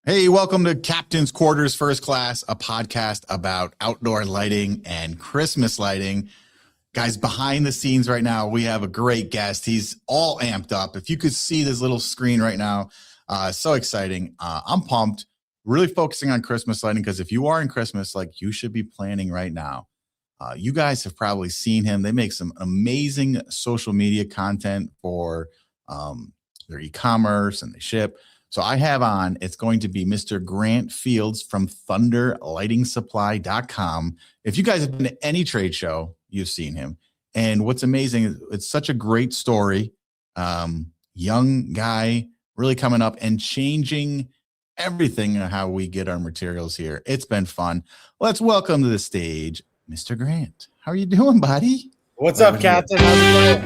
Hey, welcome to Captain's Quarters First Class, a podcast about outdoor lighting and Christmas lighting. Guys, behind the scenes right now, we have a great guest. He's all amped up. If you could see this little screen right now, so exciting. I'm pumped, really focusing on Christmas lighting because if you are in Christmas, like you should be planning right now. You guys have probably seen him. They make some amazing social media content for their e-commerce and they ship. So I have on, it's going to be Mr. Grant Fields from thunderlightingsupply.com. If you guys have been to any trade show, you've seen him. And what's amazing is it's such a great story. Young guy really coming up and changing everything how we get our materials here. It's been fun. Let's welcome to the stage, Mr. Grant. How are you doing, buddy? What's up, Captain? How's it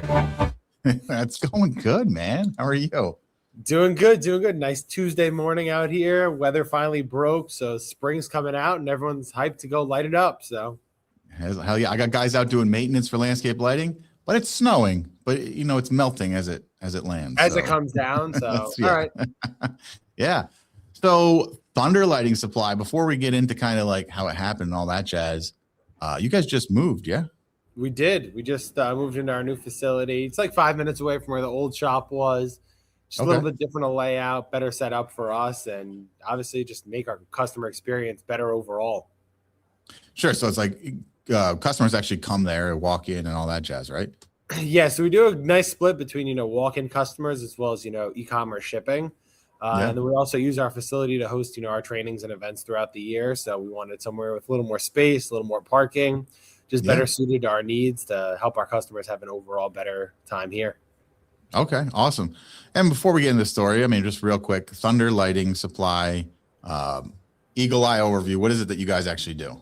going? That's going good, man. How are you? Doing good. Nice Tuesday morning out here. Weather finally broke, so spring's coming out, and everyone's hyped to go light it up. So, hell yeah! I got guys out doing maintenance for landscape lighting, but it's snowing. But you know, it's melting as it lands, as it comes down. So, yeah. All right, yeah. So, Thunder Lighting Supply. Before we get into kind of like how it happened and all that jazz, you guys just moved, yeah? We did. We just moved into our new facility. It's like 5 minutes away from where the old shop was. Just a little bit different layout, better setup for us, and obviously just make our customer experience better overall. Sure. So it's like customers actually come there, walk in, and all that jazz, right? Yeah. So we do a nice split between walk-in customers as well as e-commerce shipping, and then we also use our facility to host our trainings and events throughout the year. So we wanted somewhere with a little more space, a little more parking, just better suited to our needs to help our customers have an overall better time here. Okay, awesome. And before we get into the story, I mean, just real quick, Thunder Lighting Supply, Eagle Eye overview. What is it that you guys actually do?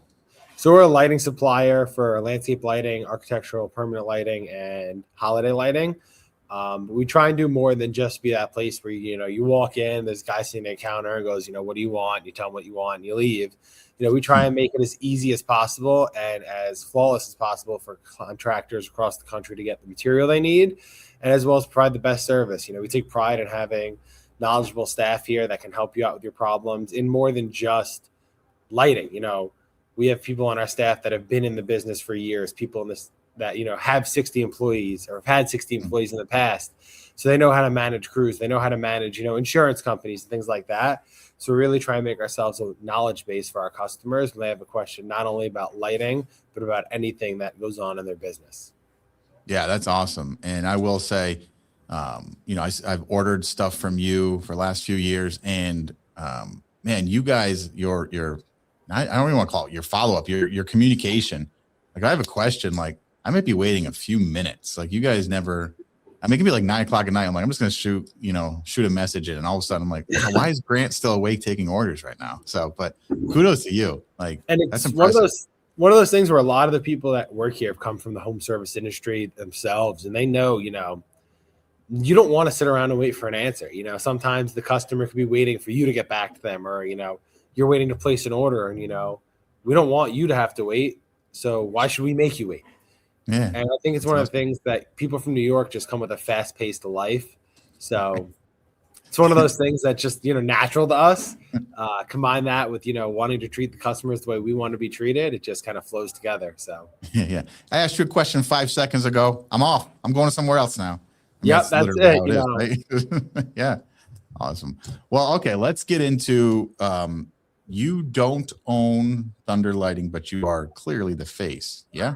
So we're a lighting supplier for landscape lighting, architectural, permanent lighting, and holiday lighting. We try and do more than just be that place where you walk in, there's a guy sitting at the counter and goes, what do you want? You tell him what you want, and you leave. We try and make it as easy as possible and as flawless as possible for contractors across the country to get the material they need, and as well as provide the best service. We take pride in having knowledgeable staff here that can help you out with your problems in more than just lighting. We have people on our staff that have been in the business for years, people in this that have 60 employees or have had 60 employees in the past. So they know how to manage crews, they know how to manage, insurance companies and things like that. So we really try and make ourselves a knowledge base for our customers when they have a question, not only about lighting, but about anything that goes on in their business. Yeah, that's awesome. And I will say, I've ordered stuff from you for the last few years, and man, you guys, I don't even want to call it your follow-up, your communication. Like I have a question, like I might be waiting a few minutes. Like you guys never, I mean, it can be like 9 o'clock at night. I'm like, I'm just going to shoot a message in. And all of a sudden I'm like, why is Grant still awake taking orders right now? So, but kudos to you. Like, and it's that's impressive. One of those things where a lot of the people that work here have come from the home service industry themselves. And they know, you don't want to sit around and wait for an answer. Sometimes the customer could be waiting for you to get back to them, or, you're waiting to place an order, and, we don't want you to have to wait. So why should we make you wait? Yeah. And I think it's one of the things that people from New York just come with a fast paced life. So it's one of those things that just, natural to us. Combine that with, wanting to treat the customers the way we want to be treated. It just kind of flows together. So yeah. I asked you a question 5 seconds ago. I'm off. I'm going somewhere else now. Yep, that's it. Right? Yeah. Awesome. Well, okay, let's get into you don't own Thunder Lighting, but you are clearly the face. Yeah.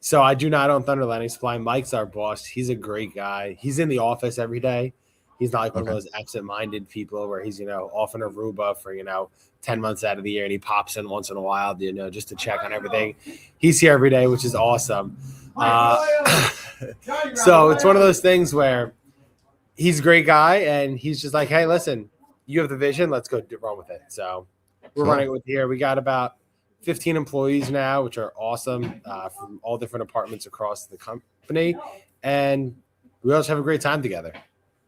So I do not own Thunder Lighting Supply. Mike's our boss. He's a great guy. He's in the office every day. He's not like one of those absent-minded people where he's, off in Aruba for, 10 months out of the year, and he pops in once in a while, just to check on everything. He's here every day, which is awesome. So it's one of those things where he's a great guy, and he's just like, hey, listen, you have the vision. Let's go run with it. So we're running with here. We got about 15 employees now, which are awesome, from all different departments across the company. And we also have a great time together.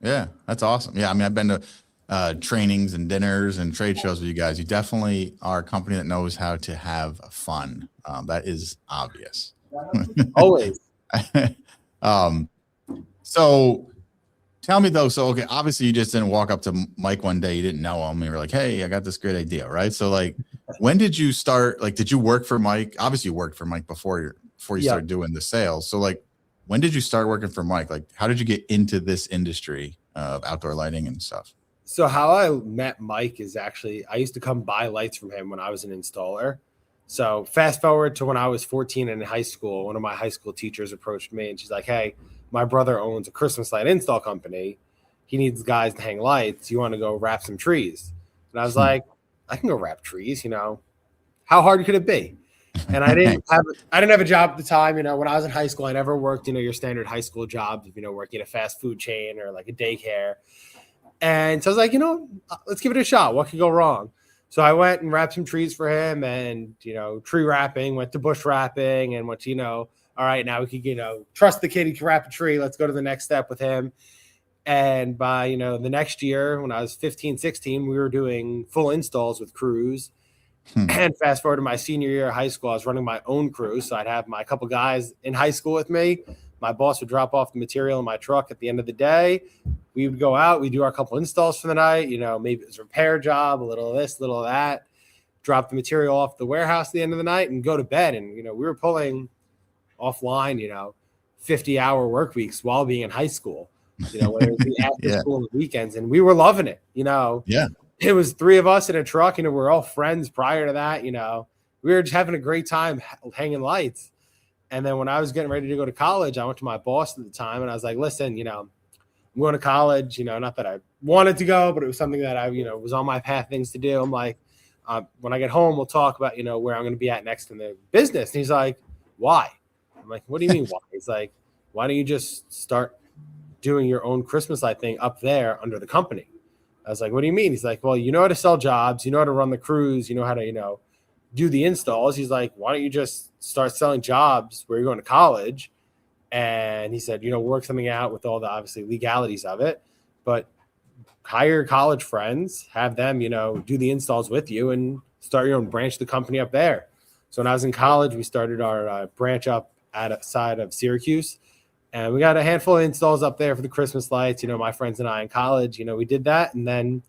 Yeah, that's awesome. Yeah, I mean, I've been to trainings and dinners and trade shows with you guys. You definitely are a company that knows how to have fun. That is obvious. Always. So tell me though. So, okay, obviously you just didn't walk up to Mike one day. You didn't know him. You were like, hey, I got this great idea. Right. So like, when did you start? Like, did you work for Mike? Obviously you worked for Mike before you Yeah. started doing the sales. So like, when did you start working for Mike? Like, how did you get into this industry of outdoor lighting and stuff? So how I met Mike is actually I used to come buy lights from him when I was an installer. So fast forward to when I was 14 in high school, one of my high school teachers approached me and she's like, "Hey, my brother owns a Christmas light install company. He needs guys to hang lights. You want to go wrap some trees?" And I was like, "I can go wrap trees, How hard could it be?" And I didn't have a job at the time. When I was in high school, I never worked, your standard high school jobs, working at a fast food chain or like a daycare. And so I was like, let's give it a shot. What could go wrong? So I went and wrapped some trees for him and, tree wrapping, went to bush wrapping and went to, all right, now we could, trust the kid. He can wrap a tree. Let's go to the next step with him. And by, the next year when I was 15, 16, we were doing full installs with crews. And fast forward to my senior year of high school, I was running my own crew. So I'd have my couple guys in high school with me. My boss would drop off the material in my truck at the end of the day. We would go out, we do our couple installs for the night, maybe it was a repair job, a little of this, a little of that, drop the material off the warehouse at the end of the night and go to bed. And, we were pulling offline, 50-hour work weeks while being in high school, whether it be after school and the weekends. And we were loving it, Yeah. It was three of us in a truck, we were all friends prior to that, we were just having a great time hanging lights. And then when I was getting ready to go to college, I went to my boss at the time and I was like, listen, I'm going to college, not that I wanted to go, but it was something that I, was on my path, things to do. I'm like, when I get home, we'll talk about, where I'm going to be at next in the business. And he's like, why? I'm like, what do you mean why? He's like, why don't you just start doing your own Christmas light thing up there under the company? I was like, what do you mean? He's like, well, you know how to sell jobs, you know how to run the crews, you know how to, do the installs. He's like, why don't you just start selling jobs where you're going to college? And he said, work something out with all the obviously legalities of it, but hire college friends, have them, do the installs with you and start your own branch of the company up there. So when I was in college, we started our branch up outside of Syracuse and we got a handful of installs up there for the Christmas lights. My friends and I in college, we did that. And then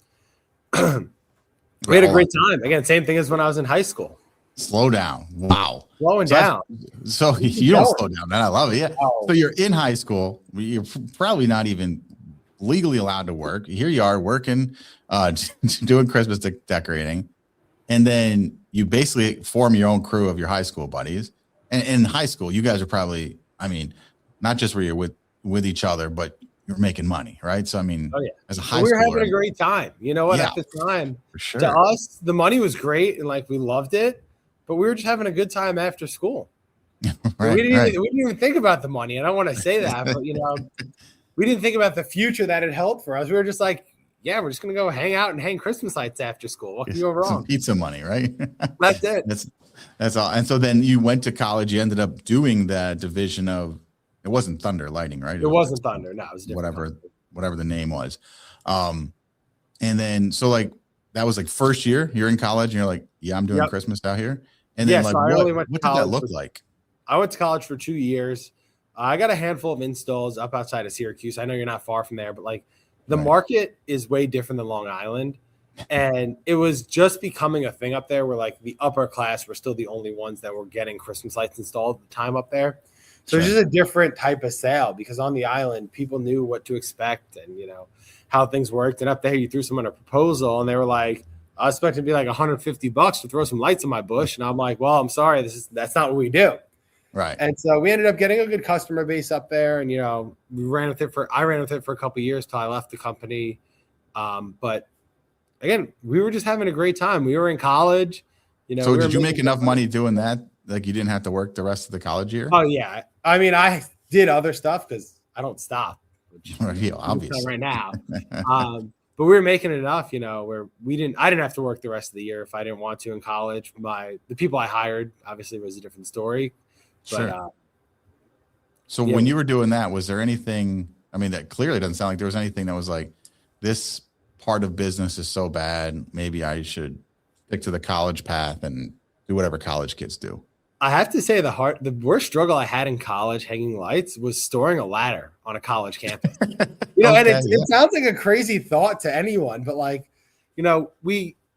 we had a great time. Again, same thing as when I was in high school. Slow down. Wow. Slowing down. So you don't slow down, man. I love it. Yeah. Oh. So you're in high school. You're probably not even legally allowed to work. Here you are working, doing Christmas decorating. And then you basically form your own crew of your high school buddies. And in high school, you guys are probably, not just where you're with each other, but you're making money, right? So, as a high schooler, we were having a great time. You know what? Yeah, at the time, for sure. To us, the money was great and we loved it, but we were just having a good time after school. Right, we didn't even think about the money. I don't want to say that, but we didn't think about the future that it held for us. We were just like, yeah, we're just gonna go hang out and hang Christmas lights after school. What can go wrong? Some pizza money, right? That's it. That's all. And so then you went to college. You ended up doing that division of. It wasn't Thunder Lighting, right? It wasn't Thunder. No, it was whatever the name was. And then that was first year you're in college and you're like, yeah, I'm doing Christmas out here. And then what did that look like? I went to college for 2 years. I got a handful of installs up outside of Syracuse. I know you're not far from there, but the market is way different than Long Island. And it was just becoming a thing up there where the upper class were still the only ones that were getting Christmas lights installed at the time up there. So it's just a different type of sale because on the island, people knew what to expect and, how things worked. And up there, you threw someone a proposal and they were like, I was expecting to be $150 to throw some lights in my bush. And I'm like, well, I'm sorry, that's not what we do. Right. And so we ended up getting a good customer base up there. And, I ran with it for a couple of years till I left the company. But again, we were just having a great time. We were in college. So did you make enough money doing that? You didn't have to work the rest of the college year? Oh, yeah. I did other stuff because I don't stop. Which obviously right now. But we were making enough, where I didn't have to work the rest of the year if I didn't want to in college. The people I hired obviously was a different story. But, sure. So when you were doing that, was there anything, that clearly doesn't sound like there was anything that was this part of business is so bad, maybe I should stick to the college path and do whatever college kids do. I have to say the worst struggle I had in college hanging lights was storing a ladder on a college campus. And Okay, it sounds like a crazy thought to anyone, but like, I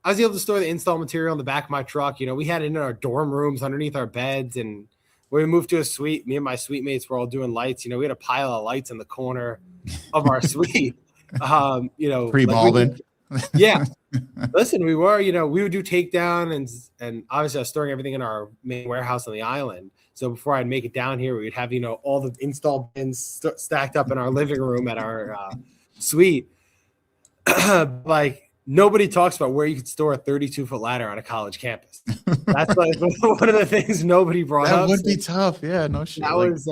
was able to store the install material in the back of my truck. We had it in our dorm rooms underneath our beds, and when we moved to a suite, me and my suite mates were all doing lights. We had a pile of lights in the corner of our suite. Pre-bulbing. Yeah. Listen, we would do takedown and obviously I was storing everything in our main warehouse on the island. So before I'd make it down here, we would have, all the install bins stacked up in our living room at our suite. Like nobody talks about where you could store a 32-foot ladder on a college campus. That's like one of the things nobody brought up. That would be tough. Yeah, no shit. That was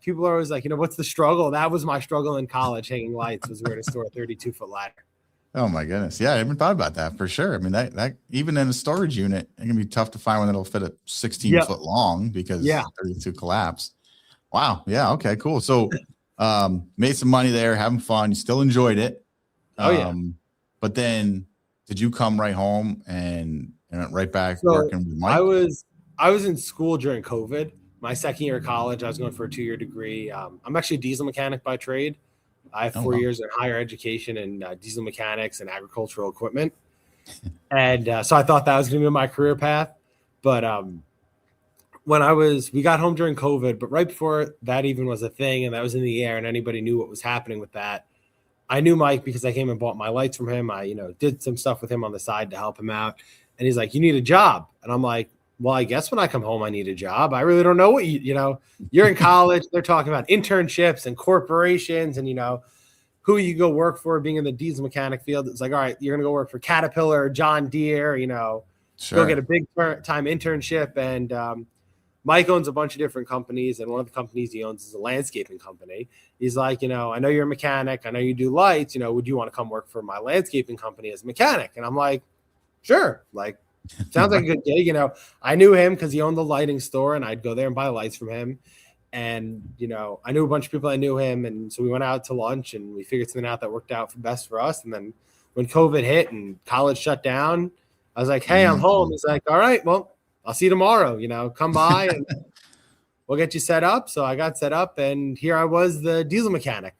people are always like, what's the struggle? That was my struggle in college hanging lights, was where to store a 32-foot ladder. Oh my goodness. Yeah, I haven't thought about that for sure. I mean, that even in a storage unit, it can be tough to find one that'll fit a 16-foot long because 32 collapse. Wow. Yeah. Okay, cool. So made some money there, having fun. You still enjoyed it. But then did you come right home and right back working with Mike? I was in school during COVID. My second year of college, I was going for a 2-year degree. I'm actually a diesel mechanic by trade. I have 4 years in higher education in diesel mechanics and agricultural equipment. And so I thought that was going to be my career path. But we got home during COVID, but right before that even was a thing and that was in the air and anybody knew what was happening with that, I knew Mike because I came and bought my lights from him. I, did some stuff with him on the side to help him out. And he's like, you need a job. And I'm like, well, I guess when I come home, I need a job. I really don't know what you're in college. They're talking about internships and corporations and, who you go work for being in the diesel mechanic field. It's like, all right, you're going to go work for Caterpillar, John Deere, Sure. Go get a big time internship. And Mike owns a bunch of different companies. And one of the companies he owns is a landscaping company. He's like, I know you're a mechanic. I know you do lights. Would you want to come work for my landscaping company as a mechanic? And I'm like, sure. Like, sounds like a good gig. I knew him because he owned the lighting store and I'd go there and buy lights from him. And, I knew a bunch of people that knew him. And so we went out to lunch and we figured something out that worked out for best for us. And then when COVID hit and college shut down, I was like, hey, I'm home. He's like, all right, well, I'll see you tomorrow, come by and we'll get you set up. So I got set up and here I was, the diesel mechanic.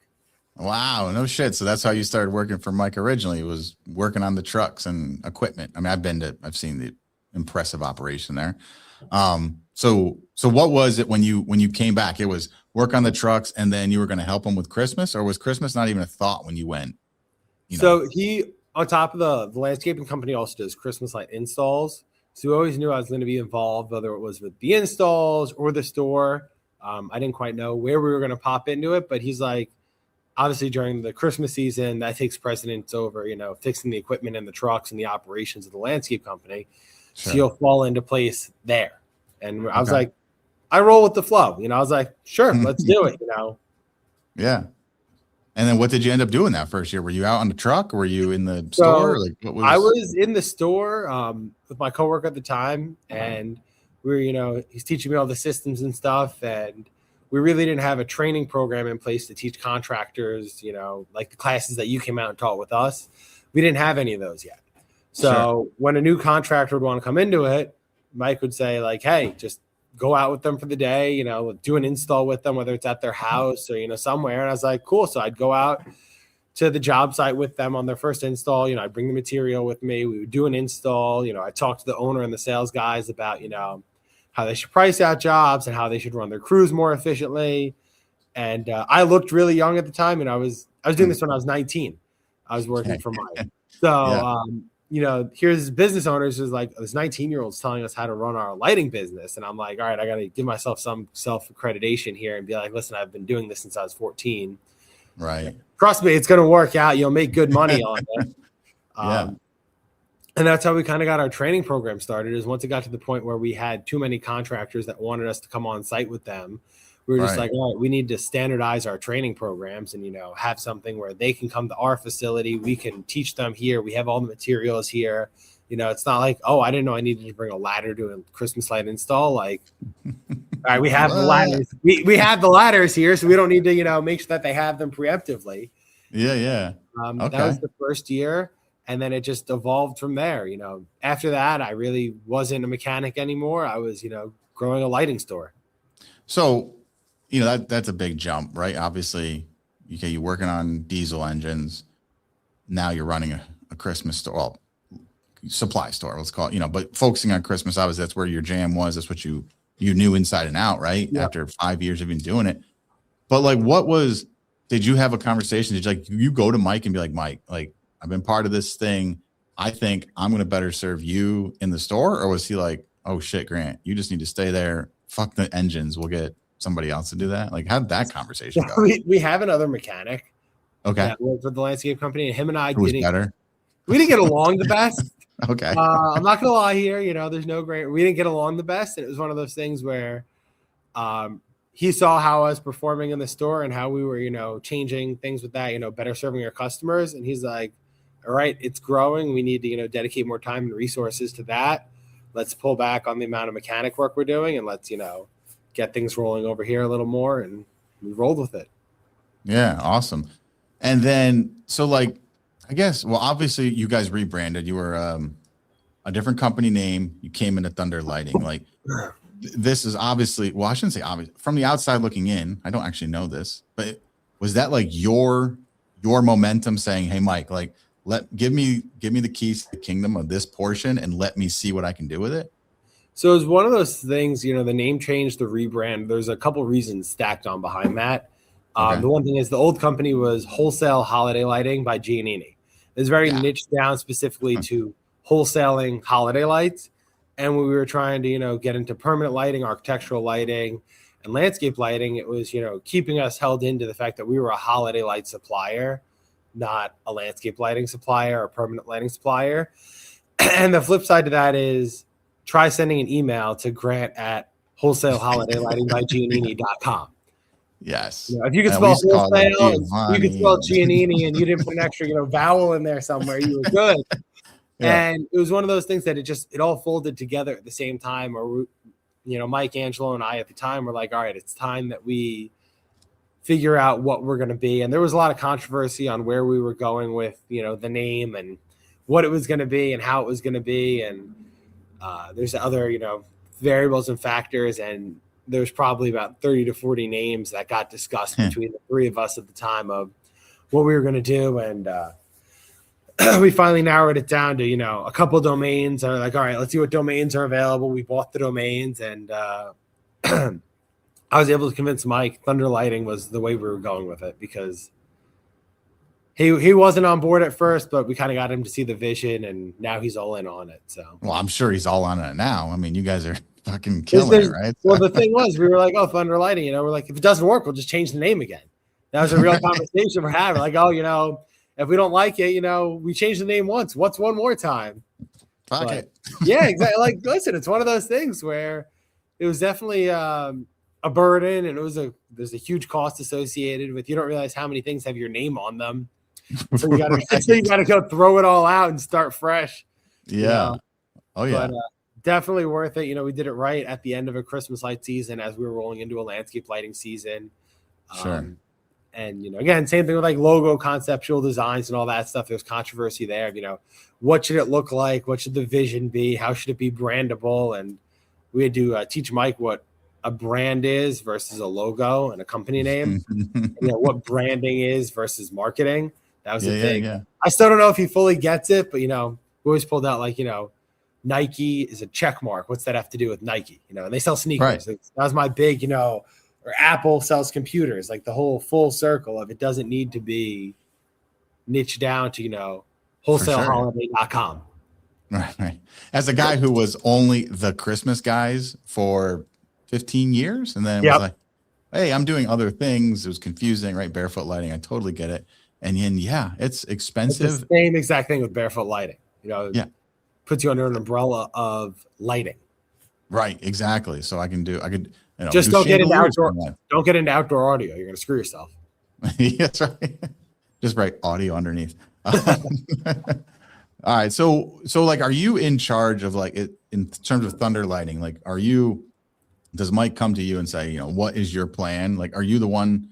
Wow, no shit. So that's how you started working for Mike originally, was working on the trucks and equipment. I mean, I've seen the impressive operation there. So what was it when you came back? It was work on the trucks and then you were going to help him with Christmas, or was Christmas not even a thought when you went? So he, on top of the landscaping company, also does Christmas light installs. So we always knew I was going to be involved, whether it was with the installs or the store. I didn't quite know where we were going to pop into it, but he's like, obviously during the Christmas season, that takes precedence over, fixing the equipment and the trucks and the operations of the landscape company. Sure. So you'll fall into place there. And I was like, I roll with the flow. I was like, sure, let's do it, Yeah. And then what did you end up doing that first year? Were you out on the truck or were you in the store? Like, I was in the store with my coworker at the time. And we were, he's teaching me all the systems and stuff. And we really didn't have a training program in place to teach contractors, like the classes that you came out and taught with us. We didn't have any of those yet. So when a new contractor would want to come into it, Mike would say like, hey, just go out with them for the day, do an install with them, whether it's at their house or, somewhere. And I was like, cool. So I'd go out to the job site with them on their first install. I'd bring the material with me. We would do an install. I talked to the owner and the sales guys about, how they should price out jobs and how they should run their crews more efficiently. And I looked really young at the time. And I was doing this when I was 19. I was working for Mike. So, here's business owners who's like, this 19-year-old's telling us how to run our lighting business. And I'm like, all right, I got to give myself some self-accreditation here and be like, listen, I've been doing this since I was 14. Right. Trust me, it's going to work out. You'll make good money on it. And that's how we kind of got our training program started, is once it got to the point where we had too many contractors that wanted us to come on site with them. We were just like, all right, we need to standardize our training programs and, have something where they can come to our facility. We can teach them here. We have all the materials here. It's not like, oh, I didn't know I needed to bring a ladder to a Christmas light install. Like, all right, we have the ladders. We have the ladders here, so we don't need to, make sure that they have them preemptively. Yeah. That was the first year. And then it just evolved from there. After that, I really wasn't a mechanic anymore. I was, growing a lighting store. So, that's a big jump, right? Obviously, you're working on diesel engines. Now you're running a Christmas store, well, supply store, let's call it, but focusing on Christmas, obviously that's where your jam was. That's what you knew inside and out, right? Yeah. After 5 years of been doing it. But like, did you have a conversation? Did you go to Mike and be like, Mike, like, I've been part of this thing. I think I'm going to better serve you in the store. Or was he like, oh shit, Grant, you just need to stay there. Fuck the engines. We'll get somebody else to do that. Like, how did that conversation go? We have another mechanic. Okay. That worked for the landscape company, and him and I Who was better? We didn't get along the best. Okay. I'm not gonna lie here. There's no great. We didn't get along the best, and it was one of those things where, he saw how I was performing in the store and how we were, changing things with that, better serving our customers, and he's like, "All right, it's growing. We need to, dedicate more time and resources to that. Let's pull back on the amount of mechanic work we're doing, and let's, get things rolling over here a little more." And we rolled with it. Yeah, awesome. And then, so like, I guess, well, obviously you guys rebranded. You were a different company name. You came into Thunder Lighting. Like, this is obviously, well, I shouldn't say obvious. From the outside looking in, I don't actually know this, but was that like your momentum saying, hey, Mike, like, give me the keys to the kingdom of this portion and let me see what I can do with it? So it was one of those things, the name change, the rebrand. There's a couple reasons stacked on behind that. Okay. The one thing is the old company was Wholesale Holiday Lighting by Giannini. It's very niched down specifically to wholesaling holiday lights. And when we were trying to, get into permanent lighting, architectural lighting, and landscape lighting, it was, keeping us held into the fact that we were a holiday light supplier, not a landscape lighting supplier or permanent lighting supplier. And the flip side to that is try sending an email to Grant at wholesaleholidaylightingbygiannini.com. Yes. If you could spell wholesale, you could spell Giannini, and you didn't put an extra, vowel in there somewhere, you were good. Yeah. And it was one of those things that it all folded together at the same time. Or, Mike, Angelo, and I at the time were like, all right, it's time that we figure out what we're going to be. And there was a lot of controversy on where we were going with, the name and what it was going to be and how it was going to be. And there's other, variables and factors. And there's probably about 30 to 40 names that got discussed between the three of us at the time of what we were going to do. And we finally narrowed it down to, a couple of domains. Are like, all right, let's see what domains are available. We bought the domains, and I was able to convince Mike Thunder Lighting was the way we were going with it, because he wasn't on board at first, but we kind of got him to see the vision, and now he's all in on it. So, well, I'm sure he's all on it now. I mean, you guys are fucking killing it, right? Well, the thing was, we were like, oh, Thunder Lighting, we're like, if it doesn't work, we'll just change the name again. That was a real conversation we're having. Like, oh, if we don't like it, we change the name once. What's one more time? Fuck it. Yeah, exactly. Like, listen, it's one of those things where it was definitely a burden, and there's a huge cost associated with. You don't realize how many things have your name on them, so you gotta go throw it all out and start fresh. Yeah. Oh yeah. But definitely worth it. We did it right at the end of a Christmas light season as we were rolling into a landscape lighting season. Sure. And, again, same thing with like logo, conceptual designs and all that stuff. There's controversy there. What should it look like? What should the vision be? How should it be brandable? And we had to teach Mike what a brand is versus a logo and a company name. What branding is versus marketing. That was the thing. Yeah. I still don't know if he fully gets it, but, we always pulled out like, Nike is a check mark. What's that have to do with Nike? And they sell sneakers. Right. That was my big, or Apple sells computers, like the whole full circle of it doesn't need to be niche down to, wholesaleholidaylighting.com. Right. As a guy who was only the Christmas guys for 15 years and then was like, hey, I'm doing other things. It was confusing, right? Barefoot lighting. I totally get it. And then, it's expensive. It's the same exact thing with barefoot lighting, puts you under an umbrella of lighting. Right. Exactly. So I could just don't get into outdoor. Don't get into outdoor audio. You're going to screw yourself. That's right. Just write audio underneath. All right. So like, are you in charge of like it in terms of Thunder Lighting? Like, does Mike come to you and say, what is your plan? Like, are you the one,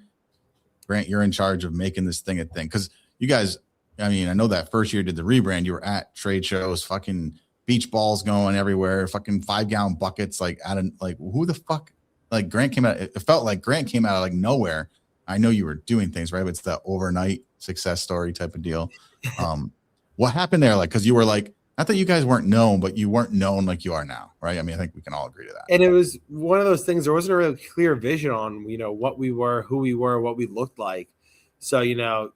Grant, you're in charge of making this thing a thing? Because you guys, I know that first year you did the rebrand, you were at trade shows, fucking beach balls going everywhere, fucking 5-gallon buckets, like out of like who the fuck? Like Grant came out. It felt like Grant came out of like nowhere. I know you were doing things right, but it's the overnight success story type of deal. What happened there? Like, because you were like, not that you guys weren't known, but you weren't known like you are now, right? I mean, I think we can all agree to that. And it was one of those things. There wasn't a really clear vision on, what we were, who we were, what we looked like. So,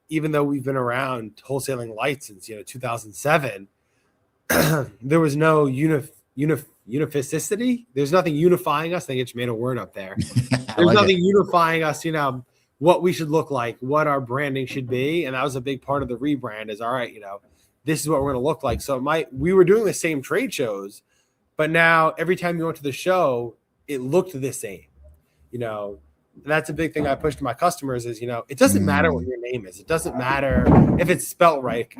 even though we've been around wholesaling lights since 2007, there was no unificity. There's nothing unifying us. I think it's made a word up there. There's nothing unifying us, what we should look like, what our branding should be. And that was a big part of the rebrand is, all right, this is what we're going to look like. So we were doing the same trade shows, but now every time you went to the show, it looked the same, and that's a big thing I push to my customers is, it doesn't matter what your name is. It doesn't matter if it's spelt right,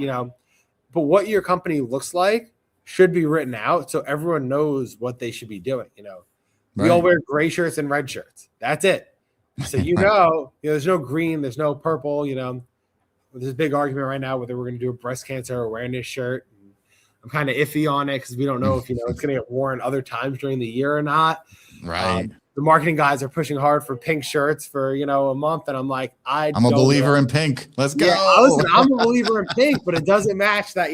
but what your company looks like should be written out so everyone knows what they should be doing. We all wear gray shirts and red shirts. That's it. So, there's no green, there's no purple, there's a big argument right now whether we're going to do a breast cancer awareness shirt. I'm kind of iffy on it because we don't know if, it's going to get worn other times during the year or not. Right. The marketing guys are pushing hard for pink shirts for, a month. And I'm like, I'm a believer in pink. Let's go. Yeah, listen, I'm a believer in pink, but it doesn't match that,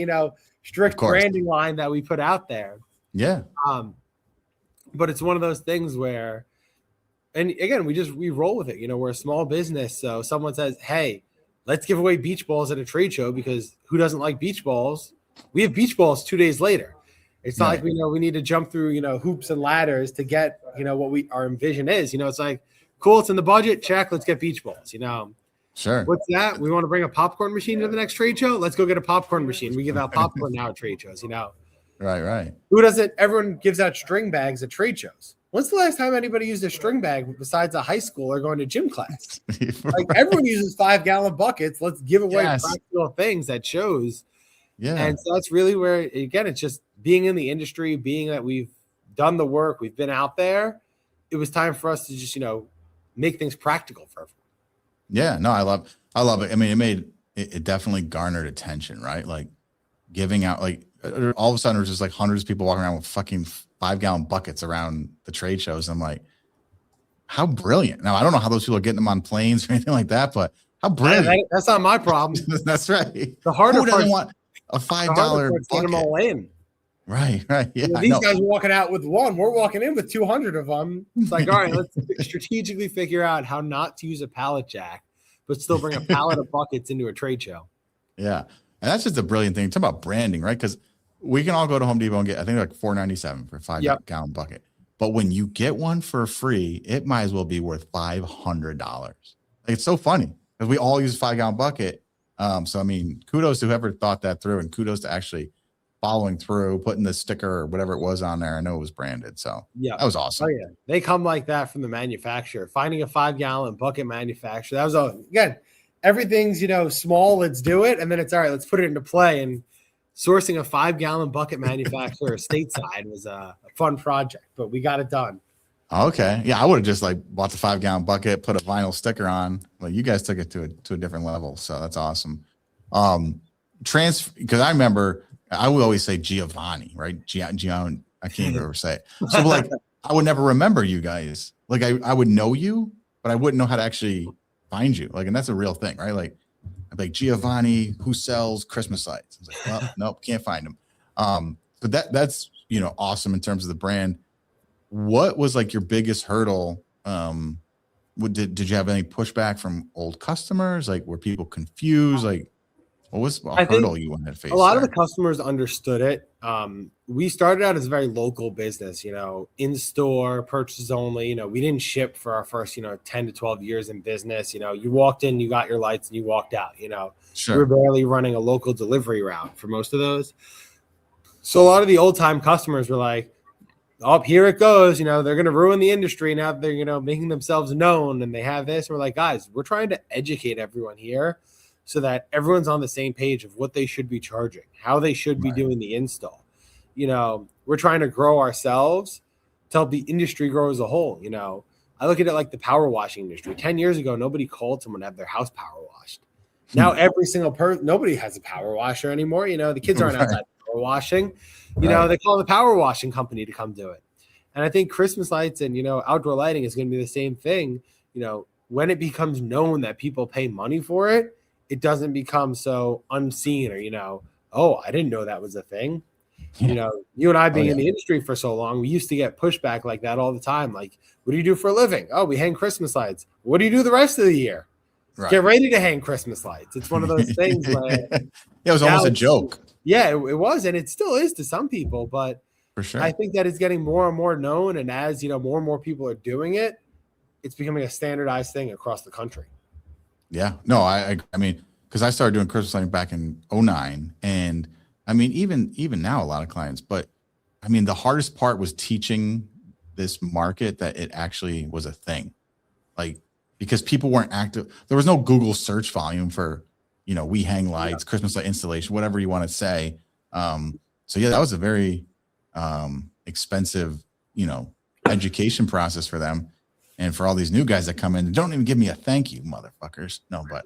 strict branding line that we put out there. Yeah. But it's one of those things where, and again, we roll with it. We're a small business. So someone says, hey, let's give away beach balls at a trade show because who doesn't like beach balls? We have beach balls 2 days later. It's not like we need to jump through, hoops and ladders to get, what our vision is. It's like, cool, it's in the budget. Check. Let's get beach balls. Sure. What's that? We want to bring a popcorn machine to the next trade show. Let's go get a popcorn machine. We give out popcorn now at trade shows. Right. Who doesn't? Everyone gives out string bags at trade shows. When's the last time anybody used a string bag besides a high school or going to gym class? Like everyone uses 5-gallon buckets. Let's give away practical things at shows. Yeah. And so that's really where, again, it's just being in the industry, being that we've done the work, we've been out there. It was time for us to just, make things practical for everyone. Yeah, no, I love it. I mean, it definitely garnered attention, right? Like giving out, like all of a sudden there's just like hundreds of people walking around with fucking 5-gallon buckets around the trade shows. I'm like, how brilliant. Now, I don't know how those people are getting them on planes or anything like that, but how brilliant. That's not my problem. That's right. The harder Who doesn't part, want a $5 bucket? Get them all in. Right. Yeah. These guys are walking out with one. We're walking in with 200 of them. It's like, all right, let's strategically figure out how not to use a pallet jack, but still bring a pallet of buckets into a trade show. Yeah. And that's just a brilliant thing. Talk about branding, right? Because we can all go to Home Depot and get, I think, like $4.97 for a 5-gallon bucket. But when you get one for free, it might as well be worth $500. Like, it's so funny because we all use a 5-gallon bucket. So, I mean, kudos to whoever thought that through and kudos to actually following through, putting the sticker or whatever it was on there. I know it was branded. So that was awesome. Oh, yeah. They come like that from the manufacturer. Finding a 5-gallon bucket manufacturer. That was, again, everything's, small. Let's do it. And then it's all right. Let's put it into play. And sourcing a 5-gallon bucket manufacturer stateside was a fun project, but we got it done. Okay. Yeah. I would have just like bought the 5-gallon bucket, put a vinyl sticker on. Well, you guys took it to a different level. So that's awesome. Because I remember I would always say Giovanni, right? Giovanni. I can't ever say it. So like, I would never remember you guys. Like I would know you, but I wouldn't know how to actually find you. Like, and that's a real thing, right? Like, I'm like, Giovanni, who sells Christmas lights? I was like, well, nope, can't find him. But that's, awesome in terms of the brand. What was like your biggest hurdle? Did you have any pushback from old customers? Like, were people confused? Like, what was a hurdle you wanted to face? A lot of the customers understood it. We started out as a very local business, in store purchases only. We didn't ship for our first, 10 to 12 years in business. You walked in, you got your lights, and you walked out. Sure. We were barely running a local delivery route for most of those. So a lot of the old time customers were like, "Oh, here it goes." They're going to ruin the industry now. They're making themselves known, and they have this. And we're like, guys, we're trying to educate everyone here, so that everyone's on the same page of what they should be charging, how they should be doing the install. We're trying to grow ourselves to help the industry grow as a whole. I look at it like the power washing industry. 10 years ago, nobody called someone to have their house power washed. Now every single person, nobody has a power washer anymore. The kids aren't outside power washing, they call the power washing company to come do it. And I think Christmas lights and, outdoor lighting is going to be the same thing. When it becomes known that people pay money for it, it doesn't become so unseen or, oh, I didn't know that was a thing. Yeah. You and I being in the industry for so long, we used to get pushback like that all the time. Like, what do you do for a living? Oh, we hang Christmas lights. What do you do the rest of the year? Right. Get ready to hang Christmas lights. It's one of those things where it was almost a joke. Yeah, it was, and it still is to some people, but for sure, I think that it's getting more and more known, and as more and more people are doing it, it's becoming a standardized thing across the country. Yeah, no, I mean, because I started doing Christmas lighting back in 2009, and I mean, even now, a lot of clients, but I mean, the hardest part was teaching this market that it actually was a thing, like, because people weren't active. There was no Google search volume for, we hang lights, Christmas light installation, whatever you want to say. So yeah, that was a very expensive, education process for them. And for all these new guys that come in, don't even give me a thank you, motherfuckers. No, but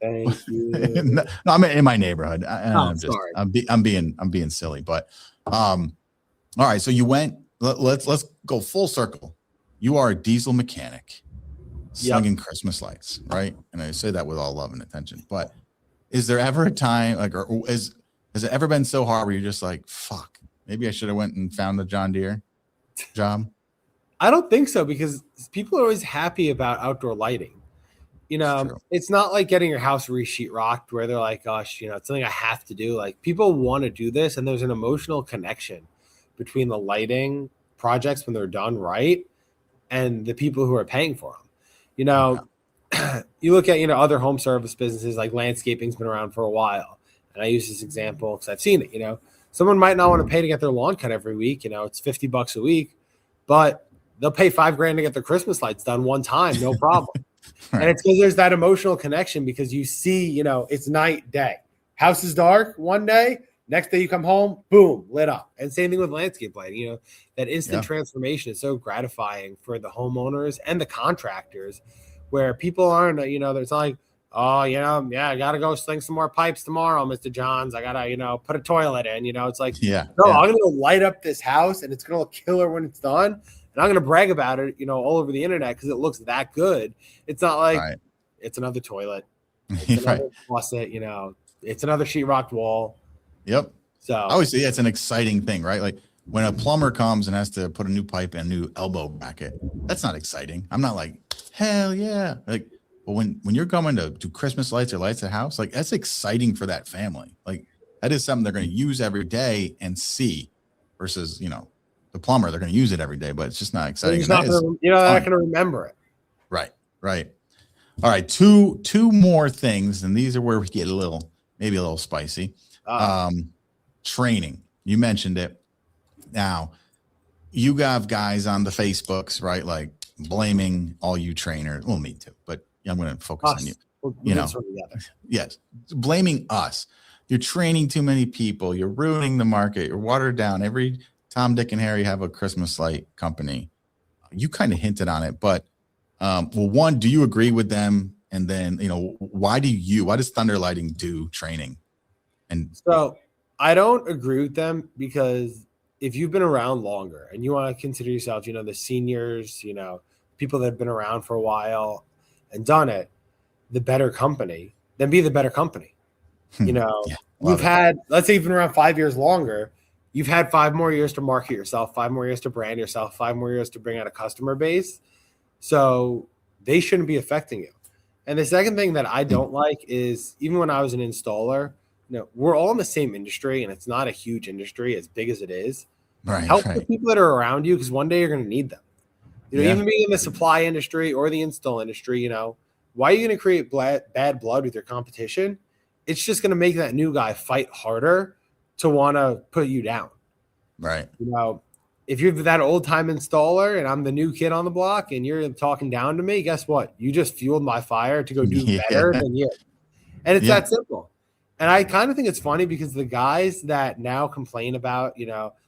thank you. No, I'm in my neighborhood. Sorry. I'm being silly, but all right. So you went. Let's go full circle. You are a diesel mechanic, slinging Christmas lights, right? And I say that with all love and attention. But is there ever a time has it ever been so hard where you're just like, fuck, maybe I should have went and found the John Deere job? I don't think so, because people are always happy about outdoor lighting. It's not like getting your house re-sheetrocked where they're like, gosh, it's something I have to do. Like, people want to do this, and there's an emotional connection between the lighting projects when they're done right and the people who are paying for them. You look at, other home service businesses, like landscaping's been around for a while. And I use this example because I've seen it, someone might not want to pay to get their lawn cut every week. It's $50 a week, but they'll pay $5,000 to get their Christmas lights done one time. No problem. Right. And it's because there's that emotional connection, because you see, it's night, day. House is dark one day. Next day you come home, boom, lit up. And same thing with landscape lighting. That instant transformation is so gratifying for the homeowners and the contractors, where people aren't, it's like, oh, I got to go sling some more pipes tomorrow, Mr. Johns. I got to, put a toilet in. It's like, I'm going to light up this house, and it's going to look killer when it's done. And I'm going to brag about it, all over the internet, because it looks that good. It's not like it's another toilet. It's another faucet, it's another sheetrocked wall. Yep. So I always say it's an exciting thing, right? Like when a plumber comes and has to put a new pipe and a new elbow bracket, that's not exciting. I'm not like, hell yeah. Like, but when you're coming to do Christmas lights or lights at house, like that's exciting for that family. Like that is something they're going to use every day and see, versus, the plumber, they're going to use it every day, but it's just not exciting. They're not going to remember it. Right. All right. Two more things. And these are where we get maybe a little spicy. Training. You mentioned it. Now you have guys on the Facebooks, right? Like blaming all you trainers. Well, me too, but I'm going to focus on you. Yes. Blaming us. You're training too many people. You're ruining the market. You're watered down. Every Tom, Dick, and Harry have a Christmas light company. You kind of hinted on it, but one, do you agree with them? And then, why does Thunder Lighting do training? And so I don't agree with them, because if you've been around longer and you want to consider yourself, the seniors, people that have been around for a while and done it, the better company, then be the better company. You've had, let's say you've been around 5 years longer. You've had 5 more years to market yourself, 5 more years to brand yourself, 5 more years to bring out a customer base. So they shouldn't be affecting you. And the second thing that I don't like is, even when I was an installer, we're all in the same industry, and it's not a huge industry as big as it is. Right. Help the people that are around you, because one day you're going to need them. Even being in the supply industry or the install industry, why are you going to create bad blood with your competition? It's just going to make that new guy fight harder to want to put you down. Right. If you're that old time installer and I'm the new kid on the block and you're talking down to me, guess what? You just fueled my fire to go do better than you. And it's that simple. And I kind of think it's funny, because the guys that now complain about,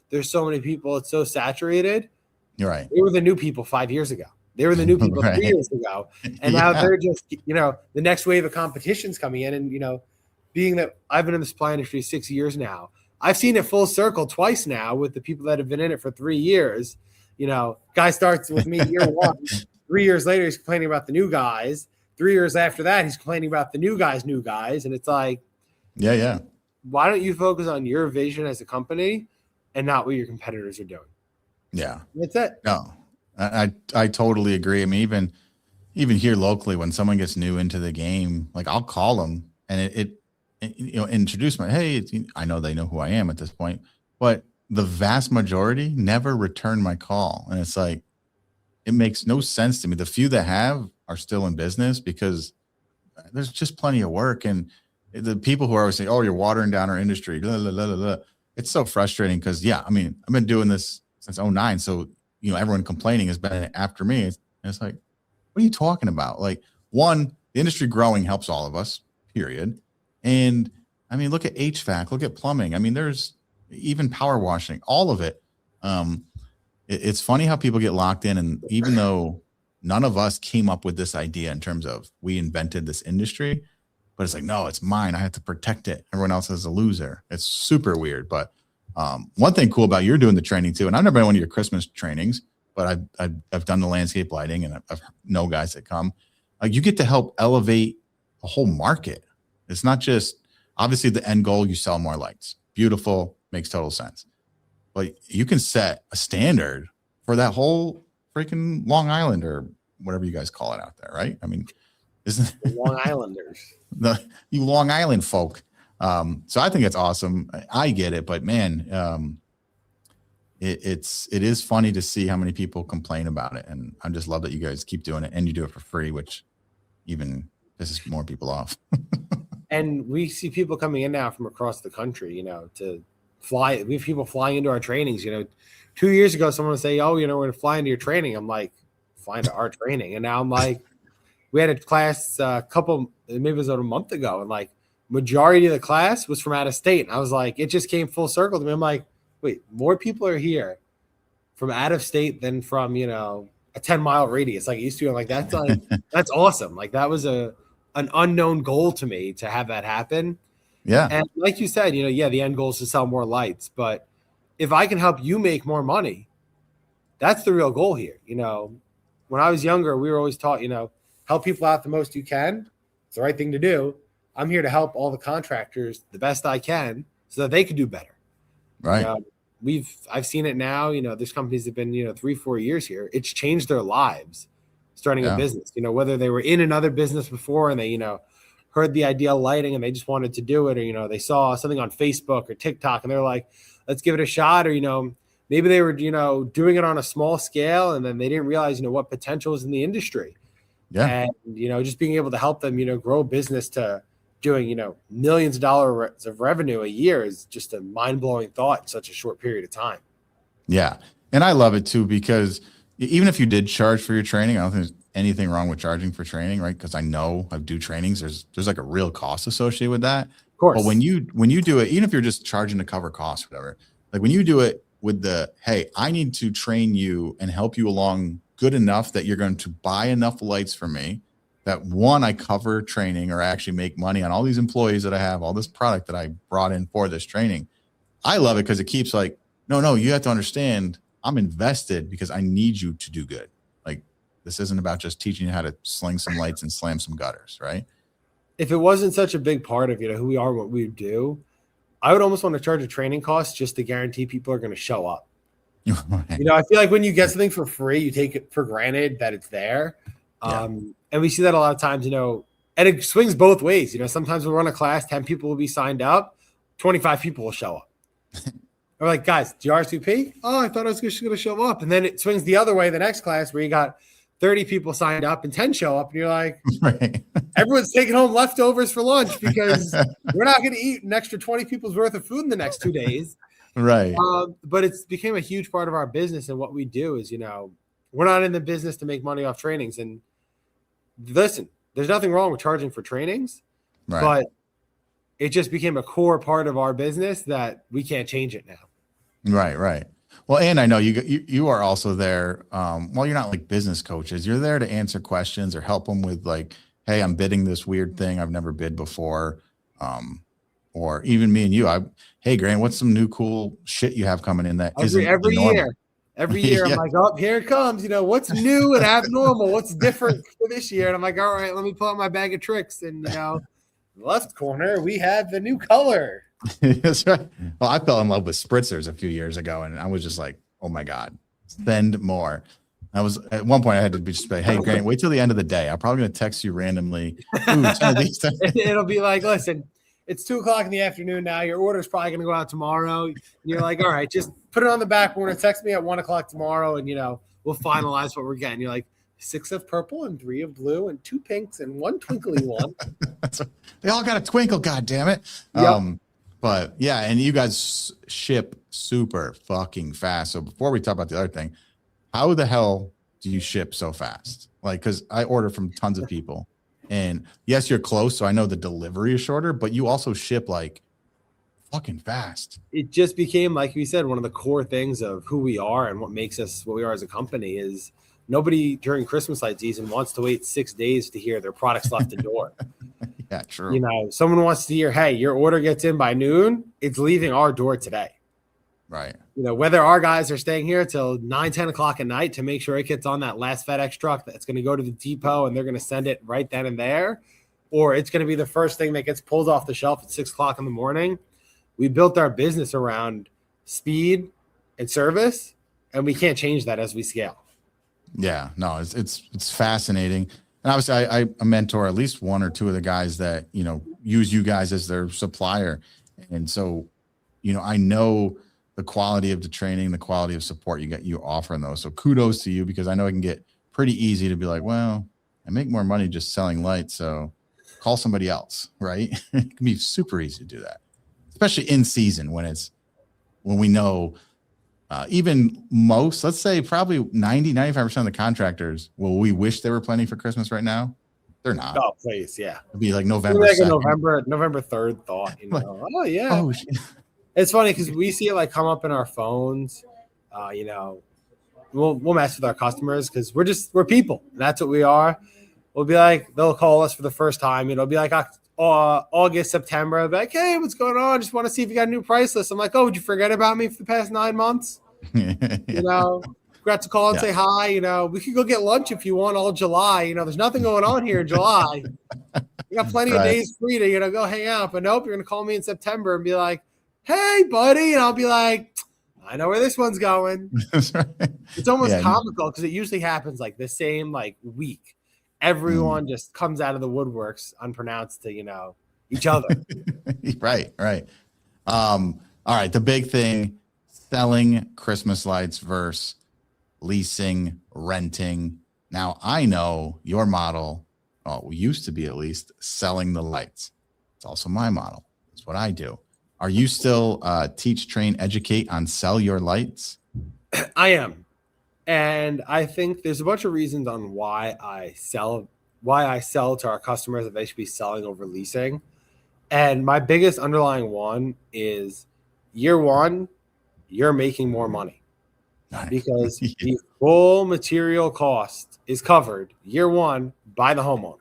there's so many people, it's so saturated. You're right. They were the new people 5 years ago. They were the new people 3 years ago. And now they're just, the next wave of competition's coming in, and, being that I've been in the supply industry 6 years now, I've seen it full circle twice now with the people that have been in it for 3 years. Guy starts with me year one. 3 years later, he's complaining about the new guys. 3 years after that, he's complaining about the new guys. And it's like, yeah. Why don't you focus on your vision as a company and not what your competitors are doing? Yeah. That's it. No, I totally agree. I mean, even here locally, when someone gets new into the game, like I'll call them and it introduce hey, I know they know who I am at this point, but the vast majority never return my call. And it's like, it makes no sense to me. The few that have are still in business because there's just plenty of work. And the people who are always saying, oh, you're watering down our industry, blah, blah, blah, blah. It's so frustrating because, I've been doing this since 2009. So, everyone complaining has been after me. It's like, what are you talking about? Like, one, the industry growing helps all of us, period. And look at HVAC, look at plumbing. There's even power washing, all of it. It's funny how people get locked in. And even though none of us came up with this idea in terms of we invented this industry, but it's like, no, it's mine. I have to protect it. Everyone else is a loser. It's super weird. But one thing cool about you're doing the training too, and I've never been to one of your Christmas trainings, but I've done the landscape lighting and I've know guys that come. Like, you get to help elevate a whole market. It's not just obviously the end goal. You sell more lights. Beautiful, makes total sense. But you can set a standard for that whole freaking Long Island or whatever you guys call it out there, right? Isn't the Long Islanders? You Long Island folk. So I think it's awesome. I get it, but man, it is funny to see how many people complain about it, and I just love that you guys keep doing it and you do it for free, which even pisses more people off. And we see people coming in now from across the country, to fly. We have people flying into our trainings. 2 years ago, someone would say, "Oh, we're going to fly into your training." I'm like, "Fly into our training," and now I'm like, we had a class maybe it was a month ago, and like majority of the class was from out of state. And I was like, it just came full circle to me. I'm like, wait, more people are here from out of state than from, a 10-mile radius like it used to. I'm like, that's awesome. Like, that was an unknown goal to me to have that happen. Yeah. And like you said, the end goal is to sell more lights. But if I can help you make more money, that's the real goal here. When I was younger, we were always taught, help people out the most you can. It's the right thing to do. I'm here to help all the contractors the best I can so that they can do better. Right. I've seen it now. There's companies that have been, 3-4 years here. It's changed their lives starting a business, whether they were in another business before and they, heard the idea of lighting and they just wanted to do it, or, they saw something on Facebook or TikTok and they're like, let's give it a shot. Or, maybe they were, doing it on a small scale and then they didn't realize, what potential is in the industry. Yeah. And, just being able to help them, grow a business to doing, millions of dollars of revenue a year is just a mind-blowing thought in such a short period of time. Yeah. And I love it too, because even if you did charge for your training, I don't think there's anything wrong with charging for training, right? Because I know I do trainings. There's like a real cost associated with that. Of course. But when you do it, even if you're just charging to cover costs, whatever, like when you do it with hey, I need to train you and help you along good enough that you're going to buy enough lights from me that one, I cover training or I actually make money on all these employees that I have, all this product that I brought in for this training. I love it because it keeps like, no, you have to understand I'm invested because I need you to do good. Like, this isn't about just teaching you how to sling some lights and slam some gutters, right? If it wasn't such a big part of, who we are, what we do, I would almost want to charge a training cost just to guarantee people are going to show up. Right. I feel like when you get something for free, you take it for granted that it's there. And we see that a lot of times, and it swings both ways. Sometimes we'll run a class, 10 people will be signed up, 25 people will show up. We're like, guys, do you RSVP? Oh, I thought I was just going to show up. And then it swings the other way, the next class where you got 30 people signed up and 10 show up. And you're like, right. Everyone's taking home leftovers for lunch because we're not going to eat an extra 20 people's worth of food in the next 2 days. Right. But it's became a huge part of our business. And what we do is, we're not in the business to make money off trainings. And listen, there's nothing wrong with charging for trainings, Right. but it just became a core part of our business that we can't change it now. Right. Well, and I know you are also there. Well, you're not like business coaches. You're there to answer questions or help them with like, hey, I'm bidding this weird thing I've never bid before. or even me and you. Hey Grant, what's some new cool shit you have coming in that isn't every normal? year. Every year, I'm like, oh, here it comes. What's new and abnormal? What's different for this year? And I'm like, all right, let me pull out my bag of tricks. And, left corner, we have the new color. That's right. Well, I fell in love with spritzers a few years ago, and I was just like, oh my God, send more. I was at one point I had to be just like, hey Grant, wait till the end of the day. I'm probably going to text you randomly. Ooh, it'll be like, listen, it's 2:00 in the afternoon now. Your order's probably going to go out tomorrow. And you're like, all right, just put it on the back burner. Text me at 1:00 tomorrow, and we'll finalize what we're getting. You're like 6 of purple and 3 of blue and 2 pinks and 1 twinkly one. They all got a twinkle. God damn it! Yep. But yeah, and you guys ship super fucking fast. So before we talk about the other thing, how the hell do you ship so fast? Like, because I order from tons of people. And yes, you're close, so I know the delivery is shorter, but you also ship like fucking fast. It just became, like we said, one of the core things of who we are and what makes us what we are as a company is nobody during Christmas light season wants to wait 6 days to hear their products left the door. Yeah, true. Someone wants to hear, hey, your order gets in by noon, it's leaving our door today. Right. Whether our guys are staying here till 9-10 o'clock at night to make sure it gets on that last FedEx truck that's going to go to the depot and they're going to send it right then and there, or it's going to be the first thing that gets pulled off the shelf at 6:00 in the morning. We built our business around speed and service, and we can't change that as we scale. Yeah, no, it's fascinating. And obviously I mentor at least 1 or 2 of the guys that, use you guys as their supplier. And so, I know the quality of the training, the quality of support you offer in those. So kudos to you, because I know it can get pretty easy to be like, well, I make more money just selling lights, so call somebody else, right? It can be super easy to do that, especially in season when we know even let's say probably 95% of the contractors, we wish they were planning for Christmas right now. They're not. Oh, please. Yeah. It'd be like November. Like a November 3rd thought, Like, oh yeah. Oh, it's funny because we see it like come up in our phones. We'll mess with our customers because we're people. That's what we are. We'll be like, they'll call us for the first time. It'll be like August, September. I'll be like, hey, what's going on? Just want to see if you got a new price list. I'm like, oh, would you forget about me for the past 9 months? Forgot to call and say hi. We could go get lunch if you want all July. There's nothing going on here in July. You got plenty of days free to, go hang out. But nope, you're going to call me in September and be like, hey, buddy. And I'll be like, I know where this one's going. It's almost comical because it usually happens like the same week. Everyone just comes out of the woodworks unpronounced to, each other. Right. All right. The big thing, selling Christmas lights versus leasing, renting. Now I know your model, we used to be at least selling the lights. It's also my model. It's what I do. Are you still teach, train, educate on sell your lights? I am. And I think there's a bunch of reasons on why I sell to our customers that they should be selling over leasing. And my biggest underlying one is year one, you're making more money because the full material cost is covered year one by the homeowner.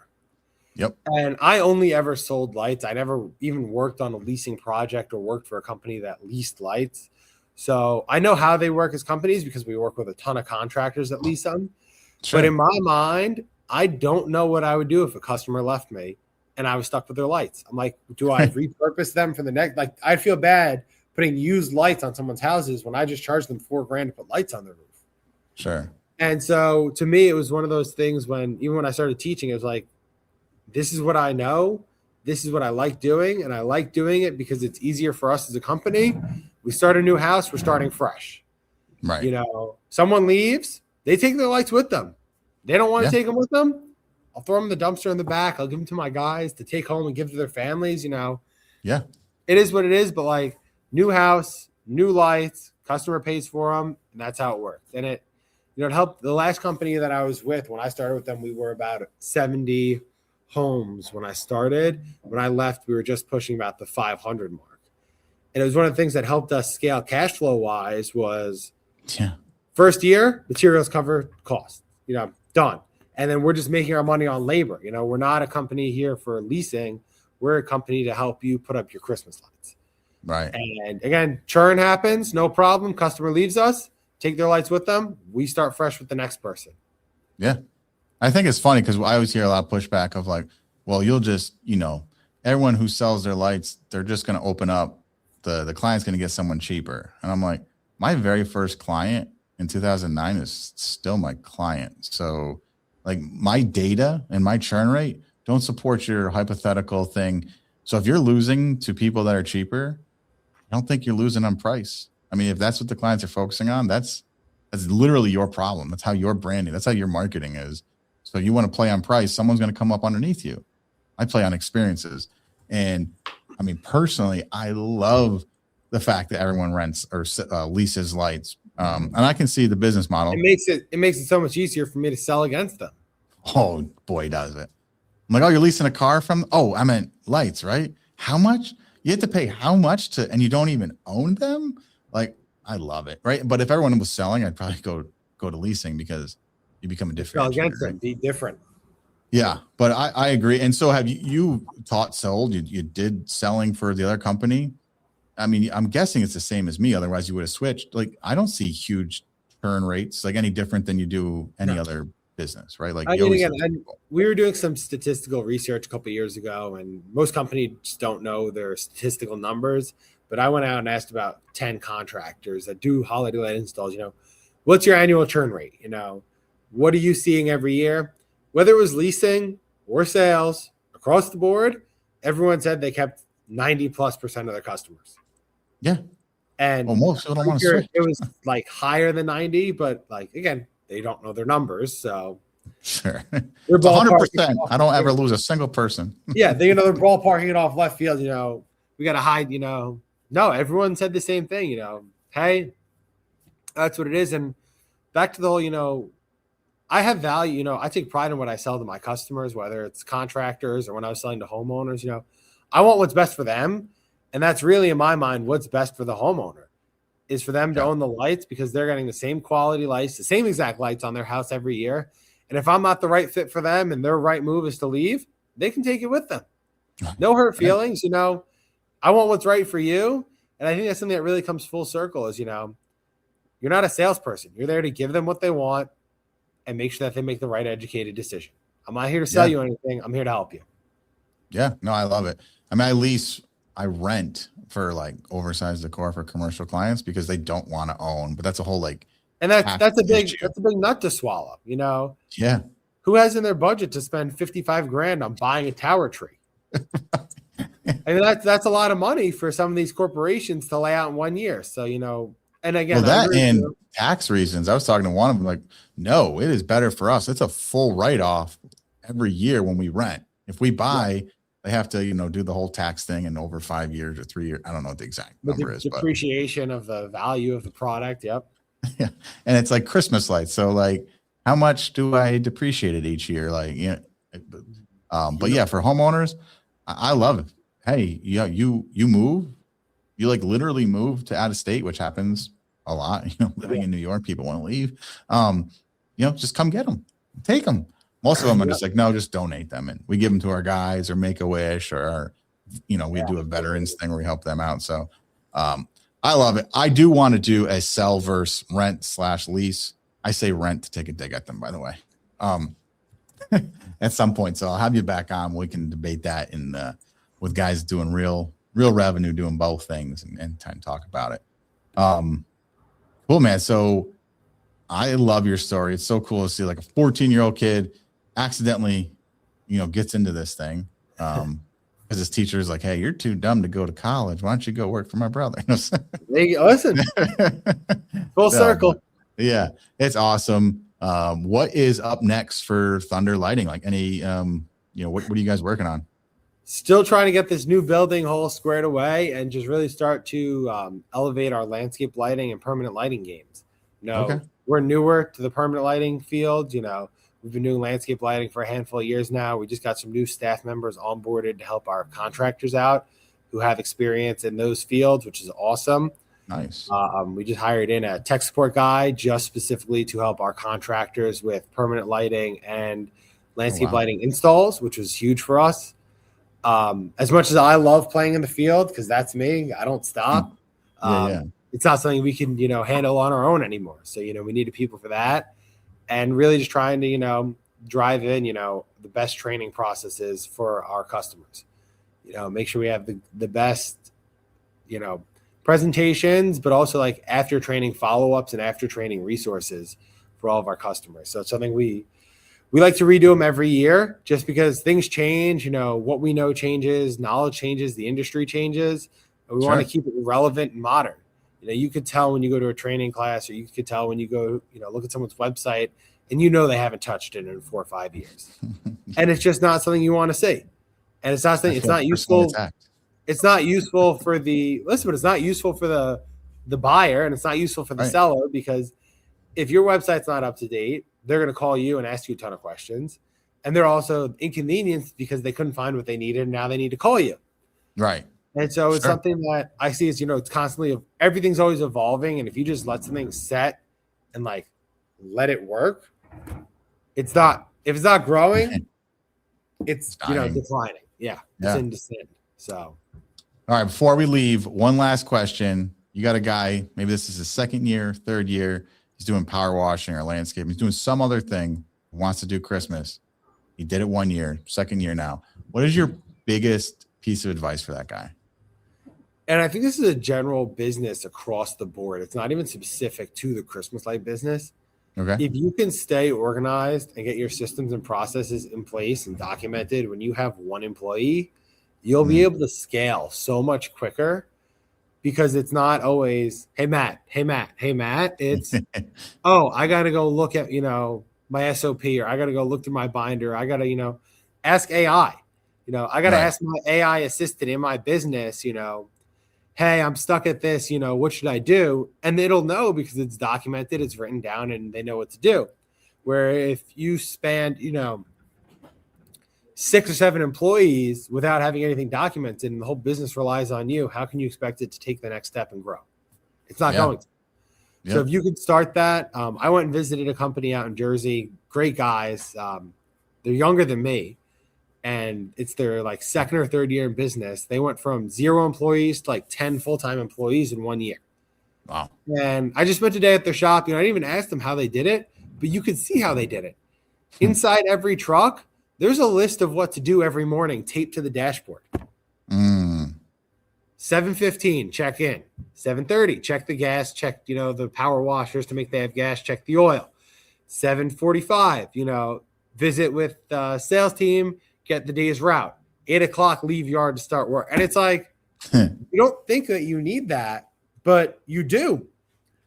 Yep. And I only ever sold lights. I never even worked on a leasing project or worked for a company that leased lights. So I know how they work as companies because we work with a ton of contractors that lease them. Sure. But in my mind, I don't know what I would do if a customer left me and I was stuck with their lights. I'm like, do I repurpose them for the next? I'd feel bad putting used lights on someone's houses when I just charged them $4,000 to put lights on their roof. Sure. And so to me, it was one of those things even when I started teaching, it was like, this is what I know. This is what I like doing. And I like doing it because it's easier for us as a company. We start a new house. We're starting fresh. Right. Someone leaves. They take their lights with them. They don't want to take them with them. I'll throw them in the dumpster in the back. I'll give them to my guys to take home and give to their families. Yeah. It is what it is. But new house, new lights, customer pays for them. And that's how it works. And it helped. The last company that I was with, when I started with them, we were about 70 homes when I started. When I left, we were just pushing about the 500 mark. And it was one of the things that helped us scale cash flow wise was first year, materials cover costs, done. And then we're just making our money on labor. We're not a company here for leasing. we're a company to help you put up your Christmas lights. Right. And again, churn happens, no problem. Customer leaves us, take their lights with them. We start fresh with the next person. Yeah. I think it's funny because I always hear a lot of pushback of like, well, you'll just, everyone who sells their lights, they're just going to open up. The client's going to get someone cheaper. And I'm like, my very first client in 2009 is still my client. So like my data and my churn rate don't support your hypothetical thing. So if you're losing to people that are cheaper, I don't think you're losing on price. I mean, if that's what the clients are focusing on, that's literally your problem. That's how your branding, that's how your marketing is. So you want to play on price, someone's going to come up underneath you. I play on experiences. And I mean, personally, I love the fact that everyone rents or leases lights. And I can see the business model. It makes it so much easier for me to sell against them. Oh boy, does it. I'm like, oh, you're leasing a car from, oh, I meant lights, right? How much? You have to pay how much and you don't even own them? Like, I love it, right? But if everyone was selling, I'd probably go to leasing because you become a different. Sell against them, be different. Yeah, but I agree. And so have you taught sold? You did selling for the other company? I mean, I'm guessing it's the same as me. Otherwise, you would have switched. Like, I don't see huge churn rates, like any different than you do any other business, right? Like, we were doing some statistical research a couple of years ago, and most companies don't know their statistical numbers. But I went out and asked about 10 contractors that do holiday light installs. What's your annual churn rate? What are you seeing every year? Whether it was leasing or sales, across the board, everyone said they kept 90+% of their customers. Yeah. And most people don't want to switch. It was like higher than 90, but like, again, they don't know their numbers. So sure. It's 100%. I don't ever lose a single person. Yeah. They're ballparking it off left field. We got to hide, no, everyone said the same thing, hey, that's what it is. And back to the whole, I have value, I take pride in what I sell to my customers, whether it's contractors or when I was selling to homeowners, I want what's best for them. And that's really, in my mind, what's best for the homeowner is for them to own the lights because they're getting the same quality lights, the same exact lights on their house every year. And if I'm not the right fit for them and their right move is to leave, they can take it with them. No hurt feelings, I want what's right for you. And I think that's something that really comes full circle is, you're not a salesperson. You're there to give them what they want and make sure that they make the right educated decision. I'm not here to sell you anything. I'm here to help you. Yeah, no, I love it. I mean, I rent for like oversized decor for commercial clients because they don't want to own, but that's a whole and that's a big nut to swallow, Yeah. Who has in their budget to spend $55,000 on buying a tower tree? I mean, that's a lot of money for some of these corporations to lay out in 1 year. So, and again, tax reasons. I was talking to one of them, like, no, it is better for us. It's a full write-off every year when we rent. If we buy, they have to, do the whole tax thing in over 5 years or 3 years. I don't know what the exact number is. Depreciation of the value of the product. Yep. Yeah. And it's like Christmas lights. So like, how much do I depreciate it each year? Like, but yeah, for homeowners, I love it. Hey, you move, you like literally move to out of state, which happens a lot, living in New York, people want to leave. Just come get them, take them. Most of them are just like, no, just donate them. And we give them to our guys or Make-A-Wish or we do a veterans thing where we help them out. So, I love it. I do want to do a sell versus rent / lease. I say rent to take a dig at them, by the way, at some point. So I'll have you back on. We can debate that with guys doing real revenue, doing both things and time to talk about it. Cool, man. So I love your story. It's so cool to see like a 14-year-old kid accidentally, gets into this thing. Because his teacher's like, hey, you're too dumb to go to college. Why don't you go work for my brother? Listen, full circle. Yeah, it's awesome. What is up next for Thunder Lighting? Like any, what are you guys working on? Still trying to get this new building whole squared away and just really start to elevate our landscape lighting and permanent lighting games. We're newer to the permanent lighting field. We've been doing landscape lighting for a handful of years now. We just got some new staff members onboarded to help our contractors out who have experience in those fields, which is awesome. Nice. We just hired in a tech support guy just specifically to help our contractors with permanent lighting and landscape lighting installs, which was huge for us. As much as I love playing in the field, because that's me, I don't stop. Yeah. It's not something we can, handle on our own anymore. So, we needed people for that, and really just trying to, drive in, the best training processes for our customers. Make sure we have the best, presentations, but also like after training follow-ups and after training resources for all of our customers. So it's something we like to redo them every year, just because things change, what we know changes, knowledge changes, the industry changes, and we want to keep it relevant and modern. You could tell when you go to a training class, or you could tell when you go, look at someone's website, and they haven't touched it in 4 or 5 years. And it's just not something you want to see. And it's not something, it's not useful. It's not useful for but it's not useful for the buyer, and it's not useful for the seller, because if your website's not up to date, they're going to call you and ask you a ton of questions. And they're also inconvenienced because they couldn't find what they needed, and now they need to call you. Right. And so it's something that I see is, it's constantly, everything's always evolving. And if you just let something set and like let it work, if it's not growing, it's declining. Yeah. It's in descent. So. All right. Before we leave, one last question. You got a guy, maybe this is his 2nd year, 3rd year. He's doing power washing or landscaping. He's doing some other thing. He wants to do Christmas. He did it 1 year, 2nd year now. What is your biggest piece of advice for that guy? And I think this is a general business across the board. It's not even specific to the Christmas light business. Okay. If you can stay organized and get your systems and processes in place and documented when you have one employee, you'll be able to scale so much quicker, because it's not always, hey, Matt. It's, I got to go look at, my SOP, or I got to go look through my binder. I got to, ask AI. I got to ask my AI assistant in my business, hey, I'm stuck at this, what should I do? And it'll know, because it's documented, it's written down, and they know what to do. Where if you span, 6 or 7 employees without having anything documented, and the whole business relies on you, how can you expect it to take the next step and grow? It's not going to. So if you could start that, I went and visited a company out in Jersey, great guys. They're younger than me, and it's their like 2nd or 3rd year in business. They went from 0 employees to like 10 full-time employees in 1 year. Wow. And I just spent a day at their shop. I didn't even ask them how they did it, but you could see how they did it. Inside every truck, there's a list of what to do every morning taped to the dashboard. 7:15, check in. 7:30, check the gas, check, the power washers to make they have gas, check the oil. 7:45, visit with the sales team, get the day's route. 8 o'clock, leave yard to start work. And it's like, you don't think that you need that, but you do,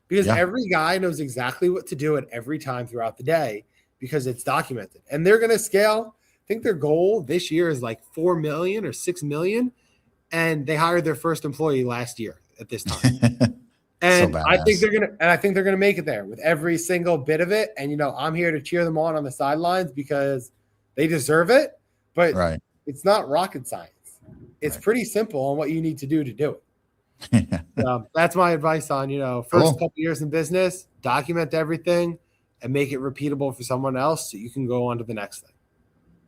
because every guy knows exactly what to do at every time throughout the day, because it's documented. And they're going to scale. I think their goal this year is like 4 million or 6 million. And they hired their first employee last year at this time. And I think they're going to make it there with every single bit of it. And, I'm here to cheer them on the sidelines, because they deserve it, but it's not rocket science. It's pretty simple on what you need to do it. That's my advice on, first couple years in business, document everything and make it repeatable for someone else, so you can go on to the next thing.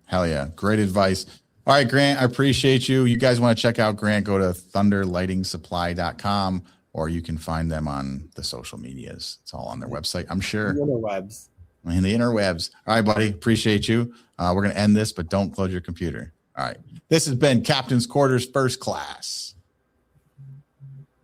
Hell yeah. Great advice. All right, Grant, I appreciate you. You guys want to check out Grant, go to thunderlightingsupply.com, or you can find them on the social medias. It's all on their website, I'm sure. The interwebs. In the interwebs. All right, buddy. Appreciate you. We're going to end this, but don't close your computer. All right. This has been Captain's Quarters First Class.